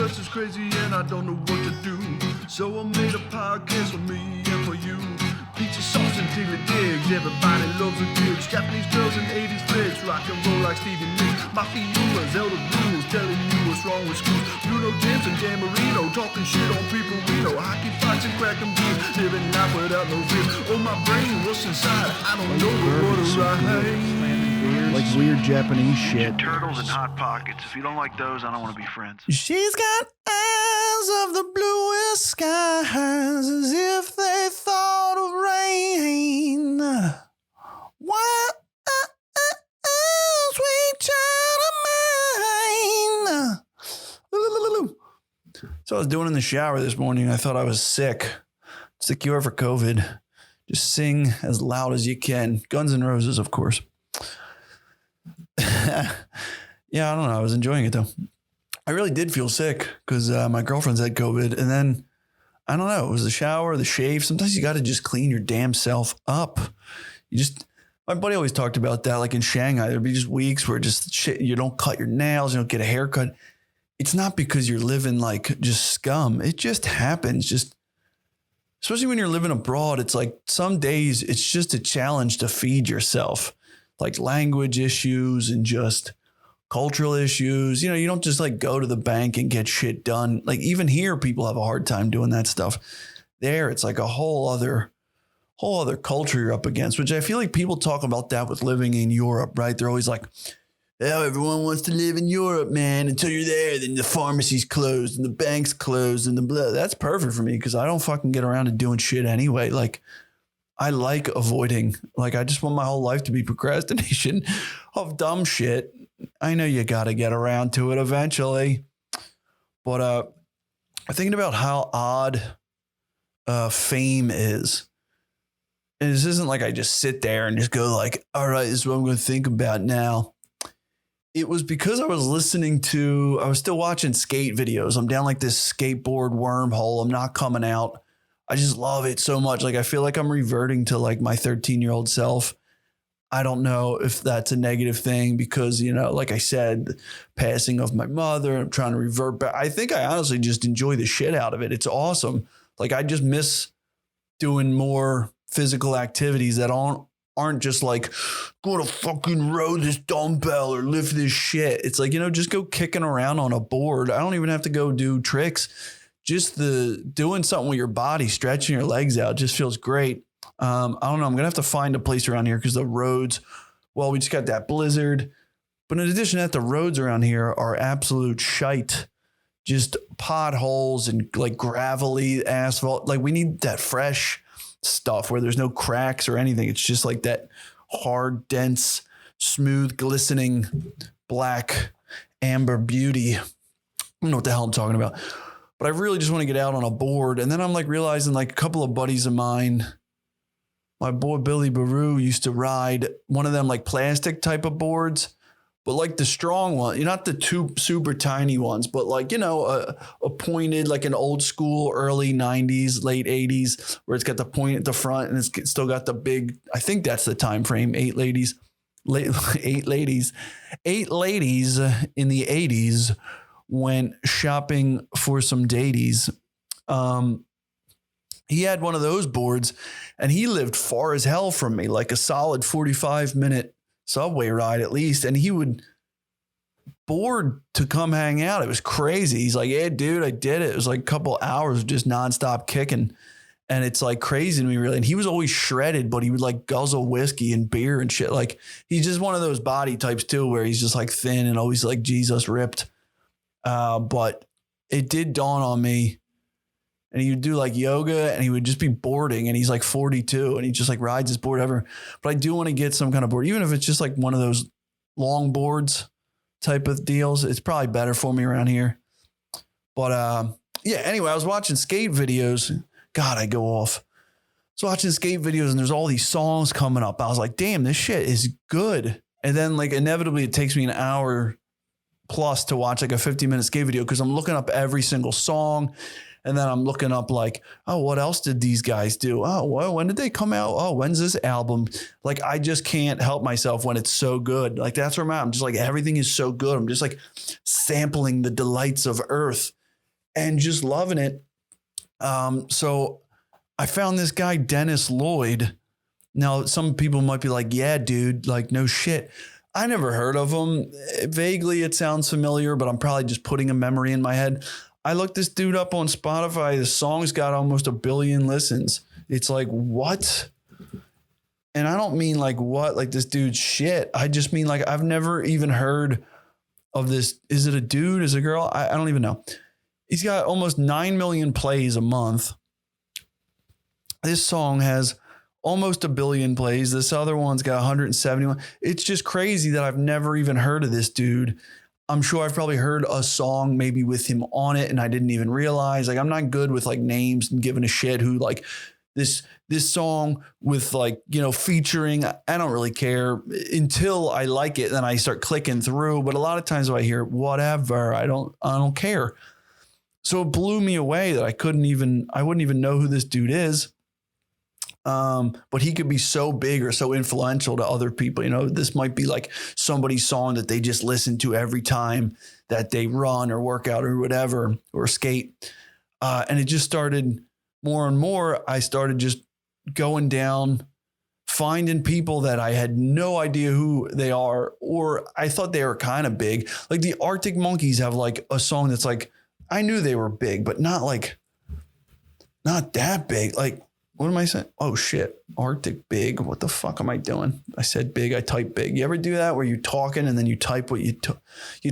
just as crazy and I don't know what to do. So I made a podcast for me and for you. Pizza sauce and diggly digs, everybody loves a digs. Japanese girls and 80s flicks, rock and roll like Stevie Nicks. Mafia humors, elder rules, telling you what's wrong with school. Bruno James and Dan Marino, talking shit on people we know. Hockey fights and cracking beers, living life without no fear. Oh, my brain, what's inside? I don't know what to write. Like weird Japanese shit. Turtles and Hot Pockets. If you don't like those, I don't want to be friends. She's got eyes of the bluest skies, as if they thought of rain. What sweet child of mine. So I was doing in the shower this morning. I thought I was sick. It's the cure for COVID. Just sing as loud as you can. Guns N' Roses, of course. Yeah, I don't know. I was enjoying it though. I really did feel sick because my girlfriend's had COVID, and then I don't know. It was the shower, the shave. Sometimes you got to just clean your damn self up. My buddy always talked about that. Like in Shanghai, there'd be just weeks where just shit. You don't cut your nails. You don't get a haircut. It's not because you're living like just scum. It just happens. Just especially when you're living abroad. It's like some days it's just a challenge to feed yourself. Like language issues and just cultural issues. You know, you don't just like go to the bank and get shit done. Like even here, people have a hard time doing that stuff. There, it's like a whole other culture you're up against, which I feel like people talk about that with living in Europe, right? They're always like, oh, everyone wants to live in Europe, man. Until you're there, then the pharmacy's closed and the bank's closed and the blah. That's perfect for me because I don't fucking get around to doing shit anyway. Like, I like avoiding, like, I just want my whole life to be procrastination of dumb shit. I know you got to get around to it eventually. But thinking about how odd fame is. And this isn't like I just sit there and just go like, all right, this is what I'm going to think about now. It was because I was still watching skate videos. I'm down like this skateboard wormhole. I'm not coming out. I just love it so much. Like, I feel like I'm reverting to like my 13-year-old self. I don't know if that's a negative thing because, you know, like I said, passing of my mother, I'm trying to revert back. I think I honestly just enjoy the shit out of it. It's awesome. Like, I just miss doing more physical activities that aren't just like, go to fucking row this dumbbell or lift this shit. It's like, you know, just go kicking around on a board. I don't even have to go do tricks. Just doing something with your body, stretching your legs out just feels great. I don't know. I'm going to have to find a place around here because the roads, well, we just got that blizzard. But in addition to that, the roads around here are absolute shite. Just potholes and like gravelly asphalt. Like we need that fresh stuff where there's no cracks or anything. It's just like that hard, dense, smooth, glistening, black, amber beauty. I don't know what the hell I'm talking about. But I really just want to get out on a board. And then I'm like realizing like a couple of buddies of mine, my boy Billy Burr used to ride one of them like plastic type of boards, but like the strong one, not the two super tiny ones, but like, you know, a pointed, like an old school early 90s, late 80s, where it's got the point at the front and it's still got the big, I think that's the time frame, eight ladies in the 80s. Went shopping for some daties. He had one of those boards and he lived far as hell from me, like a solid 45-minute subway ride at least. And he would board to come hang out. It was crazy. He's like, yeah, dude, I did it. It was like a couple hours of just nonstop kicking. And it's like crazy to me, really. And he was always shredded, but he would like guzzle whiskey and beer and shit. Like he's just one of those body types too, where he's just like thin and always like Jesus ripped. But it did dawn on me, and he would do like yoga and he would just be boarding, and he's like 42 and he just like rides his board ever. But I do want to get some kind of board, even if it's just like one of those long boards type of deals. It's probably better for me around here. But, yeah, anyway, I was watching skate videos. God, I go off. So watching skate videos and there's all these songs coming up. I was like, damn, this shit is good. And then like inevitably it takes me an hour plus to watch like a 50-minute skate video because I'm looking up every single song. And then I'm looking up like, oh, what else did these guys do? Oh, well, when did they come out? Oh, when's this album? Like, I just can't help myself when it's so good. Like, that's where I'm at. I'm just like, everything is so good. I'm just like sampling the delights of earth. and just loving it. So I found this guy, Dennis Lloyd. Now, some people might be like, yeah, dude, like no shit. I never heard of him. Vaguely, it sounds familiar, but I'm probably just putting a memory in my head. I looked this dude up on Spotify. The song's got almost 1 billion listens. It's like, what? And I don't mean like what, like this dude's shit. I just mean like I've never even heard of this. Is it a dude? Is it a girl? I don't even know. He's got almost 9 million plays a month. This song has almost 1 billion plays. This other one's got 171. It's just crazy that I've never even heard of this dude. I'm sure I've probably heard a song maybe with him on it and I didn't even realize. Like, I'm not good with like names and giving a shit who like this song with like, you know, featuring. I don't really care until I like it. Then I start clicking through. But a lot of times when I hear whatever, I don't care. So it blew me away that I wouldn't even know who this dude is. But he could be so big or so influential to other people. You know, this might be like somebody's song that they just listen to every time that they run or work out or whatever, or skate. And it just started more and more. I started just going down, finding people that I had no idea who they are, or I thought they were kind of big. Like the Arctic Monkeys have like a song that's like, I knew they were big, but not that big. Like, what am I saying? Oh shit. Arctic big. What the fuck am I doing? I said big. I typed big. You ever do that where you're talking and then you type what you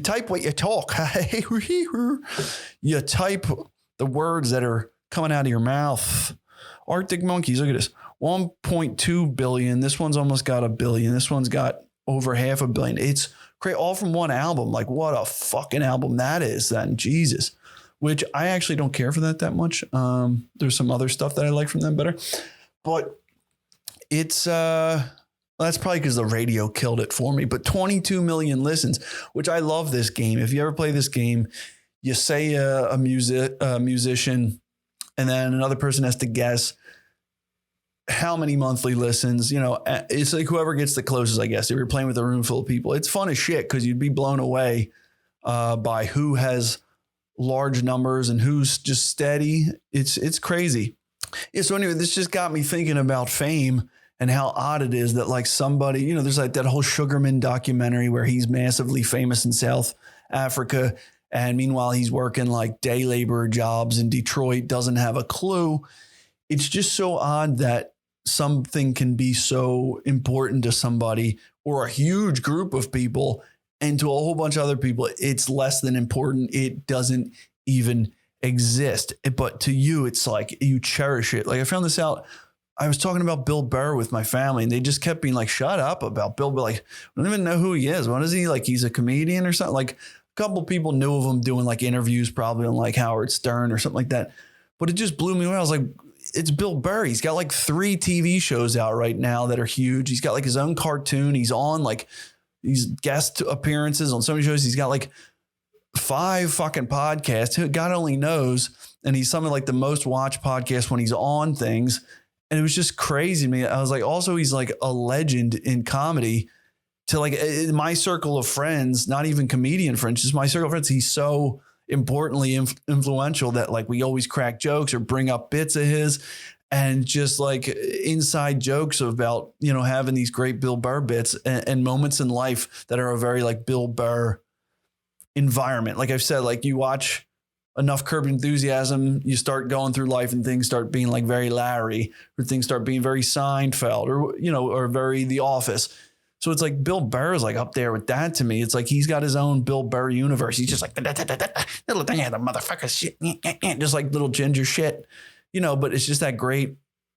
type what you talk. You type the words that are coming out of your mouth. Arctic Monkeys. Look at this. 1.2 billion. This one's almost got 1 billion. This one's got over 500 million. It's great. All from one album. Like what a fucking album that is then. Jesus. Which I actually don't care for that much. There's some other stuff that I like from them better, but it's, that's probably because the radio killed it for me, but 22 million listens, which I love this game. If you ever play this game, you say a musician, and then another person has to guess how many monthly listens. You know, it's like whoever gets the closest, I guess, if you're playing with a room full of people. It's fun as shit because you'd be blown away by who has large numbers and who's just steady. It's crazy. Yeah. So anyway, this just got me thinking about fame and how odd it is that like somebody, you know, there's like that whole Sugarman documentary where he's massively famous in South Africa. And meanwhile, he's working like day labor jobs in Detroit, doesn't have a clue. It's just so odd that something can be so important to somebody or a huge group of people, and to a whole bunch of other people, it's less than important. It doesn't even exist. But to you, it's like you cherish it. Like I found this out. I was talking about Bill Burr with my family, and they just kept being like, shut up about Bill Burr. Like, I don't even know who he is. What is he? Like, he's a comedian or something? Like a couple of people knew of him doing like interviews probably on like Howard Stern or something like that. But it just blew me away. I was like, it's Bill Burr. He's got like 3 TV shows out right now that are huge. He's got like his own cartoon. He's on like these guest appearances on so many shows. He's got like 5 fucking podcasts. God only knows. And he's some of like the most watched podcasts when he's on things. And it was just crazy to me. I was like, also, he's like a legend in comedy to like in my circle of friends, not even comedian friends, just my circle of friends. He's so importantly influential that like we always crack jokes or bring up bits of his. And just like inside jokes about, you know, having these great Bill Burr bits and moments in life that are a very like Bill Burr environment. Like I've said, like you watch enough Curb Your Enthusiasm, you start going through life and things start being like very Larry, or things start being very Seinfeld, or, you know, or very The Office. So it's like Bill Burr is like up there with that to me. It's like he's got his own Bill Burr universe. He's just like little thing, the motherfucker shit, just like little ginger shit. You know, but it's just that great,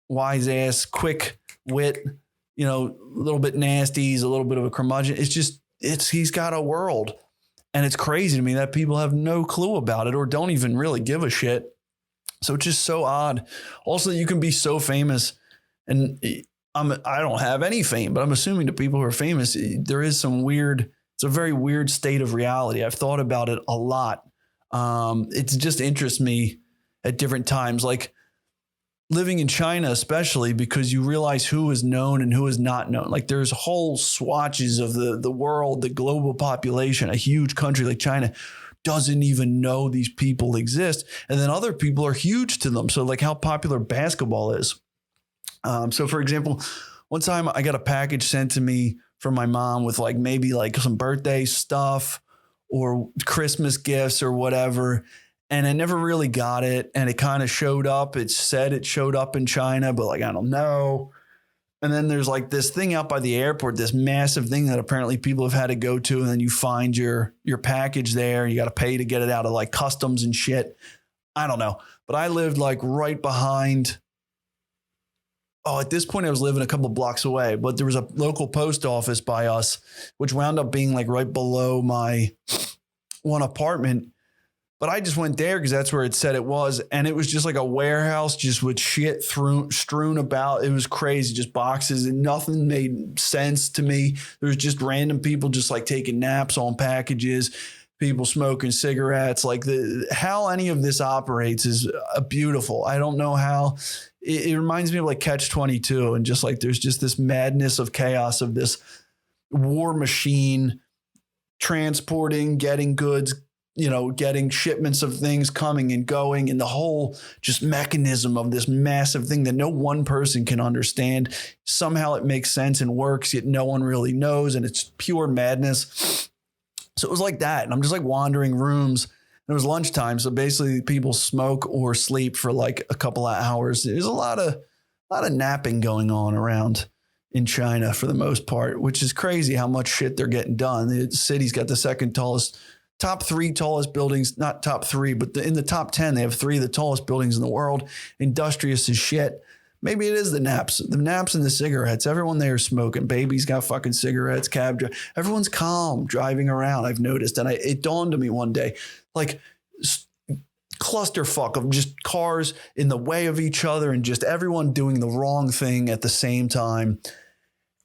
wise ass, quick wit, you know, a little bit nasty. He's a little bit of a curmudgeon. He's got a world. And it's crazy to me that people have no clue about it or don't even really give a shit. So it's just so odd. Also, you can be so famous, and I don't have any fame, but I'm assuming the people who are famous, there is some weird, it's a very weird state of reality. I've thought about it a lot. It just interests me at different times. Like, living in China, especially, because you realize who is known and who is not known. Like there's whole swatches of the world, the global population, a huge country like China doesn't even know these people exist. And then other people are huge to them. So like how popular basketball is. So for example, one time I got a package sent to me from my mom with like maybe like some birthday stuff or Christmas gifts or whatever. And I never really got it. And it kind of showed up. It said it showed up in China, but like, I don't know. And then there's like this thing out by the airport, this massive thing that apparently people have had to go to. And then you find your package there. You got to pay to get it out of like customs and shit. I don't know. But I lived like right behind. Oh, at this point I was living a couple blocks away, but there was a local post office by us, which wound up being like right below my one apartment. But I just went there because that's where it said it was. And it was just like a warehouse just with shit strewn about. It was crazy, just boxes, and nothing made sense to me. There was just random people just like taking naps on packages, people smoking cigarettes. Like how any of this operates is beautiful. I don't know how. It reminds me of like Catch-22, and just like there's just this madness of chaos of this war machine transporting, getting goods, getting shipments of things coming and going, and the whole just mechanism of this massive thing that no one person can understand. Somehow it makes sense and works, yet no one really knows. And it's pure madness. So it was like that. And I'm just like wandering rooms. And it was lunchtime. So basically people smoke or sleep for like a couple of hours. There's a lot of napping going on around in China for the most part, which is crazy how much shit they're getting done. The city's got the top 3 tallest buildings, not top 3, but in the top 10, they have 3 of the tallest buildings in the world. Industrious as shit. Maybe it is the naps and the cigarettes. Everyone there is smoking. Baby's got fucking cigarettes, everyone's calm driving around, I've noticed. And it dawned on me one day, like clusterfuck of just cars in the way of each other and just everyone doing the wrong thing at the same time.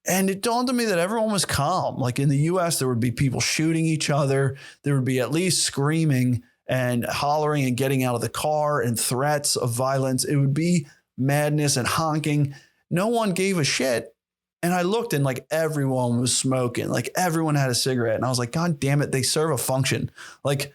And it dawned on me that everyone was calm. Like in the US, there would be people shooting each other. There would be at least screaming and hollering and getting out of the car and threats of violence. It would be madness and honking. No one gave a shit. And I looked and like everyone was smoking. Like everyone had a cigarette. And I was like, God damn it, they serve a function. Like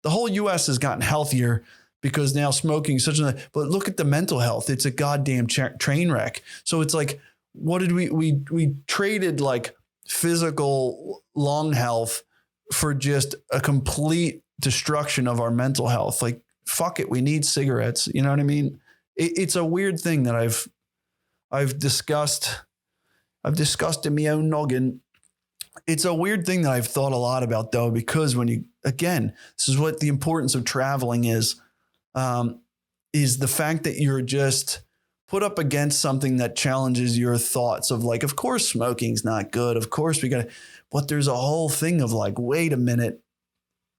the whole US has gotten healthier because now smoking is such but look at the mental health. It's a goddamn train wreck. So it's like, what did we traded like physical lung health for just a complete destruction of our mental health. Like, fuck it. We need cigarettes. You know what I mean? It's a weird thing that I've discussed in my own noggin. It's a weird thing that I've thought a lot about though, because this is what the importance of traveling is the fact that you're just put up against something that challenges your thoughts of like, of course, smoking's not good. Of course but there's a whole thing of like, wait a minute,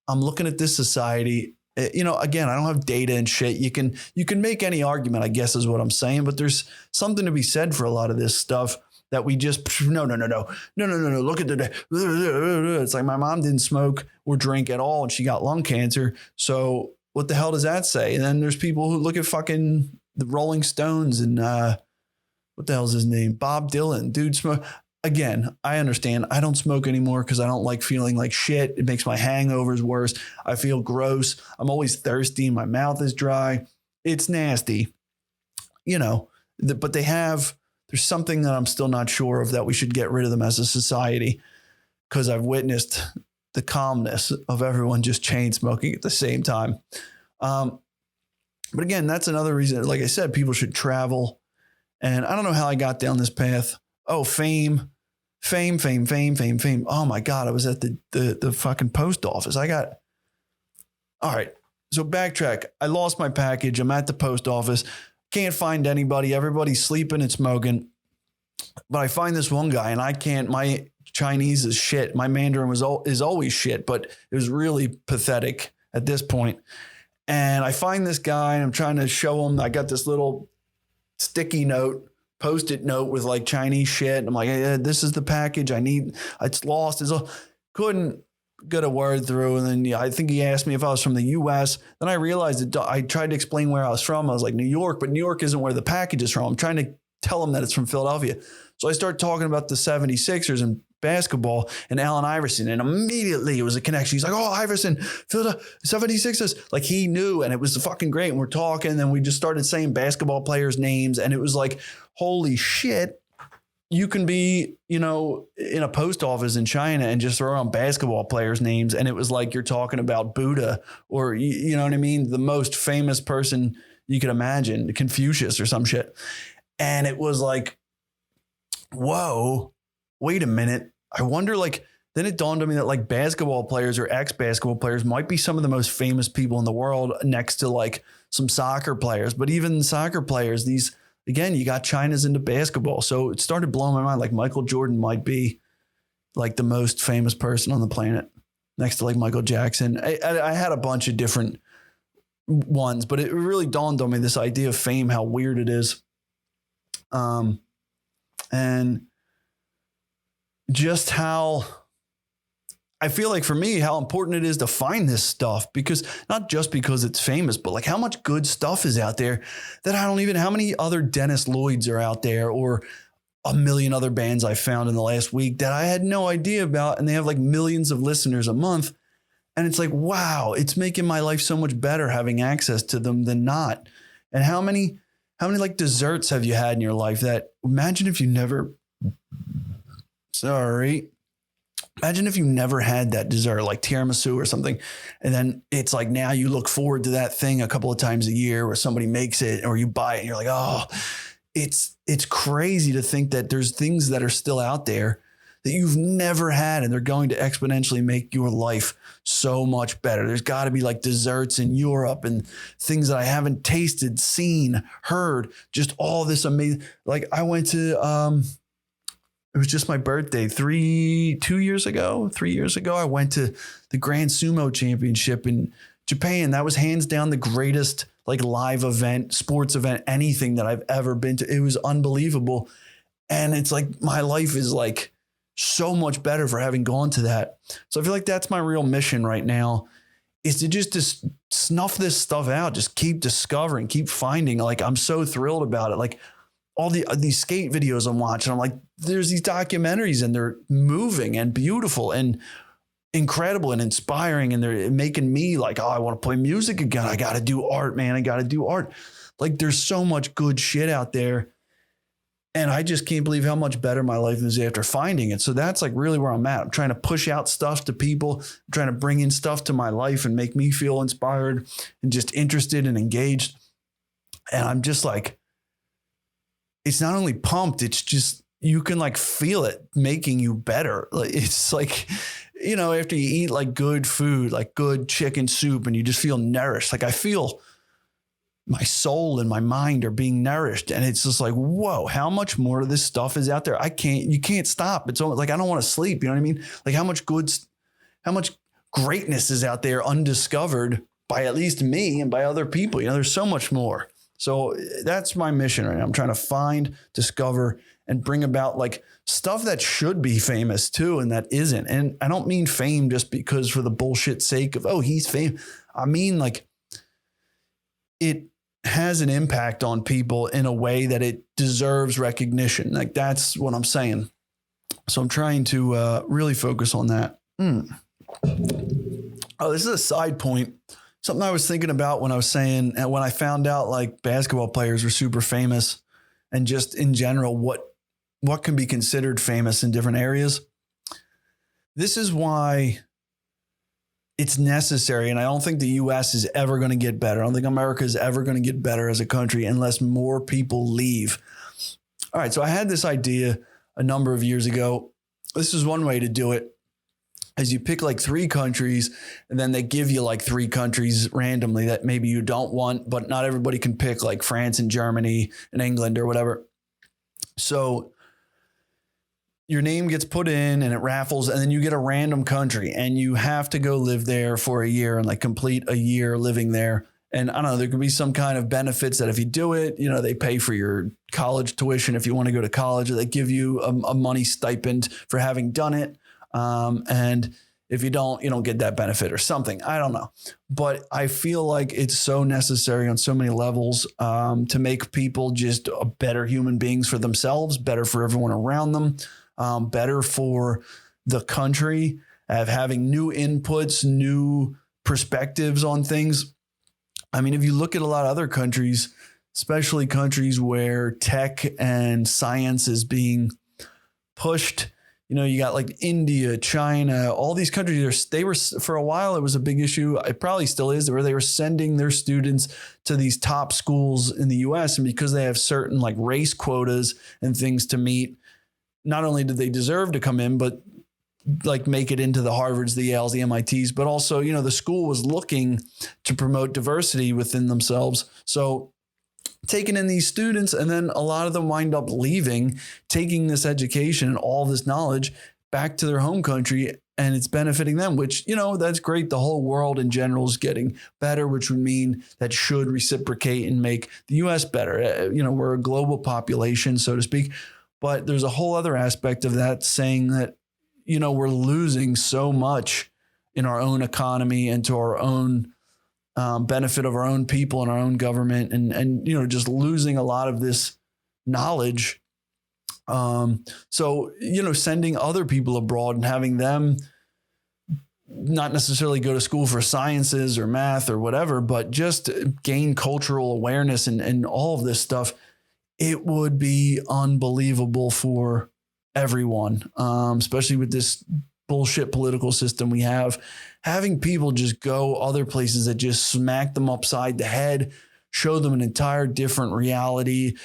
I'm looking at this society. Again, I don't have data and shit. You can make any argument, I guess is what I'm saying, but there's something to be said for a lot of this stuff that we just, no. Look at it's like my mom didn't smoke or drink at all and she got lung cancer. So what the hell does that say? And then there's people who look at fucking the Rolling Stones and what the hell's his name? Bob Dylan, dude smoke. Again, I understand. I don't smoke anymore because I don't like feeling like shit. It makes my hangovers worse. I feel gross. I'm always thirsty. My mouth is dry. It's nasty, but there's something that I'm still not sure of that we should get rid of them as a society, because I've witnessed the calmness of everyone just chain smoking at the same time. But again, that's another reason, like I said, people should travel. And I don't know how I got down this path. Oh, fame. Oh my God. I was at the fucking post office. All right. So backtrack. I lost my package. I'm at the post office. Can't find anybody. Everybody's sleeping and smoking. But I find this one guy and my Chinese is shit. My Mandarin is always shit, but it was really pathetic at this point. And I find this guy and I'm trying to show him, I got this little sticky note, Post-it note with like Chinese shit. And I'm like, hey, this is the package I need. It's lost. Couldn't get a word through. And then I think he asked me if I was from the US. Then I realized that I tried to explain where I was from. I was like, New York, but New York isn't where the package is from. I'm trying to tell him that it's from Philadelphia. So I start talking about the 76ers and basketball and Allen Iverson. And immediately it was a connection. He's like, oh, Iverson, Philadelphia 76ers. Like he knew, and it was fucking great. And we're talking, and then we just started saying basketball players' names. And it was like, holy shit, you can be, in a post office in China and just throw around basketball players' names. And it was like you're talking about Buddha or, you know what I mean? The most famous person you could imagine, Confucius or some shit. And it was like, whoa, wait a minute. I wonder, then it dawned on me that basketball players or ex-basketball players might be some of the most famous people in the world next to some soccer players. But even soccer players, again, you got China's into basketball. So it started blowing my mind. Michael Jordan might be the most famous person on the planet next to Michael Jackson. I had a bunch of different ones, but it really dawned on me, this idea of fame, how weird it is. And just how I feel like for me, how important it is to find this stuff, because not just because it's famous, but how much good stuff is out there that I don't even, how many other Dennis Lloyds are out there, or a million other bands I found in the last week that I had no idea about. And they have millions of listeners a month. And it's wow, it's making my life so much better having access to them than not. And how many desserts have you had in your life that, imagine if you never had that dessert, like tiramisu or something. And then it's now you look forward to that thing a couple of times a year where somebody makes it or you buy it and you're like, oh, it's crazy to think that there's things that are still out there that you've never had, and they're going to exponentially make your life so much better. There's got to be desserts in Europe and things that I haven't tasted, seen, heard, just all this amazing. I went to, it was just my birthday 3 years ago, I went to the Grand Sumo Championship in Japan. That was hands down the greatest live event, sports event, anything that I've ever been to. It was unbelievable. And it's my life is so much better for having gone to that. So I feel that's my real mission right now, is to just snuff this stuff out, just keep discovering, keep finding. I'm so thrilled about it. All these skate videos I'm watching, I'm there's these documentaries and they're moving and beautiful and incredible and inspiring. And they're making me oh, I want to play music again. I got to do art, man. I got to do art. There's so much good shit out there. And I just can't believe how much better my life is after finding it. So that's really where I'm at. I'm trying to push out stuff to people. I'm trying to bring in stuff to my life and make me feel inspired and just interested and engaged. And I'm just it's not only pumped, it's just, you can feel it making you better. It's after you eat good food, good chicken soup, and you just feel nourished. I feel my soul and my mind are being nourished. And it's just whoa, how much more of this stuff is out there? You can't stop. It's almost I don't want to sleep. You know what I mean? How much greatness is out there undiscovered by at least me and by other people. There's so much more. So that's my mission right now. I'm trying to find, discover, and bring about stuff that should be famous too, and that isn't. And I don't mean fame just because for the bullshit sake of, oh, he's famous. I mean, it has an impact on people in a way that it deserves recognition. That's what I'm saying. So I'm trying to really focus on that. Oh, this is a side point. Something I was thinking about when I was saying, and when I found out basketball players were super famous, and just in general, what can be considered famous in different areas. This is why it's necessary. And I don't think the US is ever going to get better. I don't think America is ever going to get better as a country unless more people leave. All right. So I had this idea a number of years ago. This is one way to do it. Is you pick 3 countries, and then they give you 3 countries randomly that maybe you don't want, but not everybody can pick France and Germany and England or whatever. So your name gets put in and it raffles, and then you get a random country and you have to go live there for a year and complete a year living there. And I don't know, there could be some kind of benefits that if you do it, they pay for your college tuition if you want to go to college, or they give you a money stipend for having done it. And if you don't get that benefit or something. I don't know. But I feel it's so necessary on so many levels to make people just better human beings for themselves, better for everyone around them. better for the country, of having new inputs, new perspectives on things. I mean, if you look at a lot of other countries, especially countries where tech and science is being pushed, you know, you got like India, China, all these countries, they were, for a while, it was a big issue. It probably still is, where they were sending their students to these top schools in the US. And because they have certain like race quotas and things to meet, not only did they deserve to come in, but like make it into the Harvards, the Yales, the MITs, but also, you know, the school was looking to promote diversity within themselves. So taking in these students, and then a lot of them wind up leaving, taking this education and all this knowledge back to their home country, and it's benefiting them, which, you know, that's great. The whole world in general is getting better, which would mean that should reciprocate and make the US better. You know, we're a global population, so to speak, but there's a whole other aspect of that saying that, you know, we're losing so much in our own economy and to our own benefit of our own people and our own government, and you know, just losing a lot of this knowledge. So, you know, sending other people abroad and having them not necessarily go to school for sciences or math or whatever, but just gain cultural awareness and all of this stuff, it would be unbelievable for everyone, especially with this bullshit political system we have. Having people just go other places that just smack them upside the head, show them an entire different reality,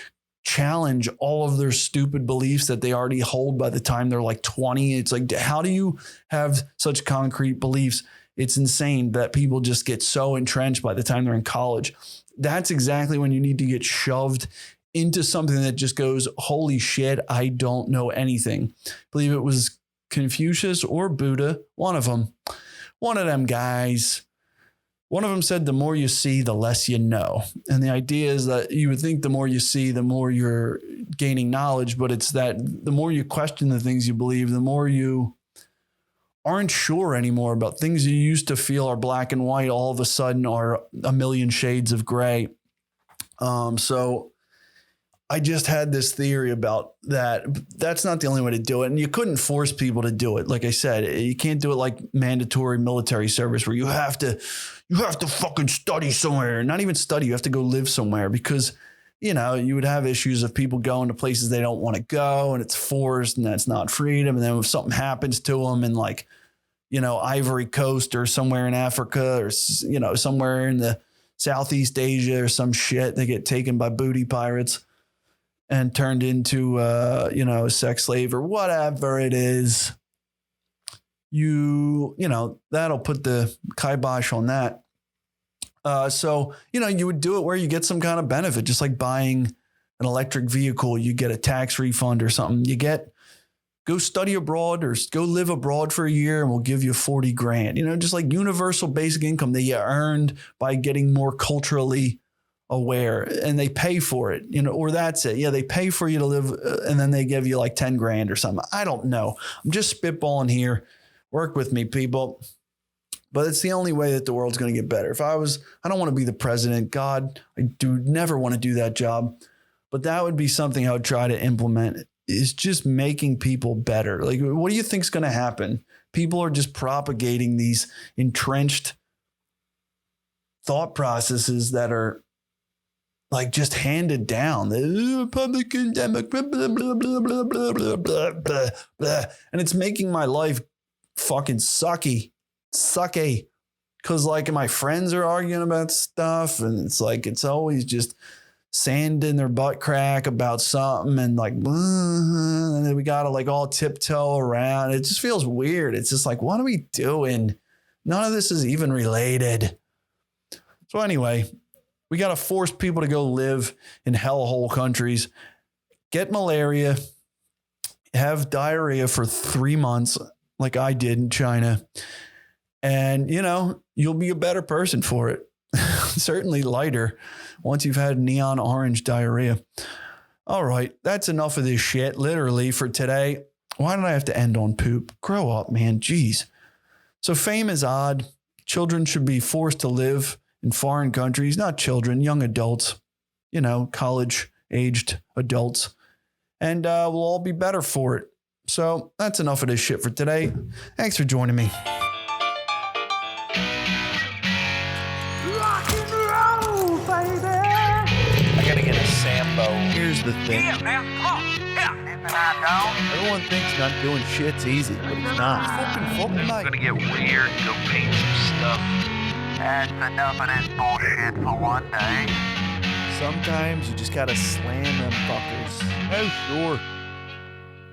challenge all of their stupid beliefs that they already hold by the time they're like 20. It's like, how do you have such concrete beliefs? It's insane that people just get so entrenched by the time they're in college. That's exactly when you need to get shoved into something that just goes, holy shit, I don't know anything. I believe it was Confucius or Buddha, one of them guys. One of them said, the more you see, the less you know. And the idea is that you would think the more you see, the more you're gaining knowledge, but it's that the more you question the things you believe, the more you aren't sure anymore about things you used to feel are black and white, all of a sudden are a million shades of gray. So I just had this theory about that. That's not the only way to do it. And you couldn't force people to do it. Like I said, you can't do it like mandatory military service where you have to fucking study somewhere. Not even study. You have to go live somewhere, because, you know, you would have issues of people going to places they don't want to go, and it's forced, and that's not freedom. And then if something happens to them in, like, you know, Ivory Coast or somewhere in Africa, or, you know, somewhere in the Southeast Asia or some shit, they get taken by booty pirates and turned into, you know, a sex slave or whatever it is. You know, that'll put the kibosh on that. So, you know, you would do it where you get some kind of benefit, just like buying an electric vehicle. You get a tax refund or something. Go study abroad or go live abroad for a year, and we'll give you 40 grand, you know, just like universal basic income that you earned by getting more culturally aware, and they pay for it, you know, or that's it. Yeah. They pay for you to live, and then they give you like 10 grand or something. I don't know. I'm just spitballing here. Work with me, people. But it's the only way that the world's going to get better. I don't want to be the president. God, I do never want to do that job. But that would be something I would try to implement, is just making people better. Like, what do you think is going to happen? People are just propagating these entrenched thought processes that are like just handed down. The Republican, Democrat, blah, blah, blah, blah, blah, blah, blah, blah, blah. And it's making my life fucking sucky. Because like my friends are arguing about stuff, and it's like, it's always just sanding their butt crack about something, and like, and then we got to like all tiptoe around. It just feels weird. It's just like, what are we doing? None of this is even related. So anyway, we got to force people to go live in hellhole countries, get malaria, have diarrhea for 3 months, like I did in China. And, you know, you'll be a better person for it. Certainly lighter once you've had neon orange diarrhea. All right. That's enough of this shit, literally, for today. Why did I have to end on poop? Grow up, man. Jeez. So fame is odd. Children should be forced to live in foreign countries, not children, young adults, you know, college aged adults. And we'll all be better for it. So that's enough of this shit for today. Thanks for joining me. Rock and roll, baby. I gotta get a Sambo. Here's the thing. Yeah, man, come on. Yeah. Everyone thinks not doing shit's easy, but it's not. Fucking I'm night. gonna get weird, go paint some stuff. That's enough of this bullshit for one day. Sometimes you just gotta slam them fuckers. Oh, sure.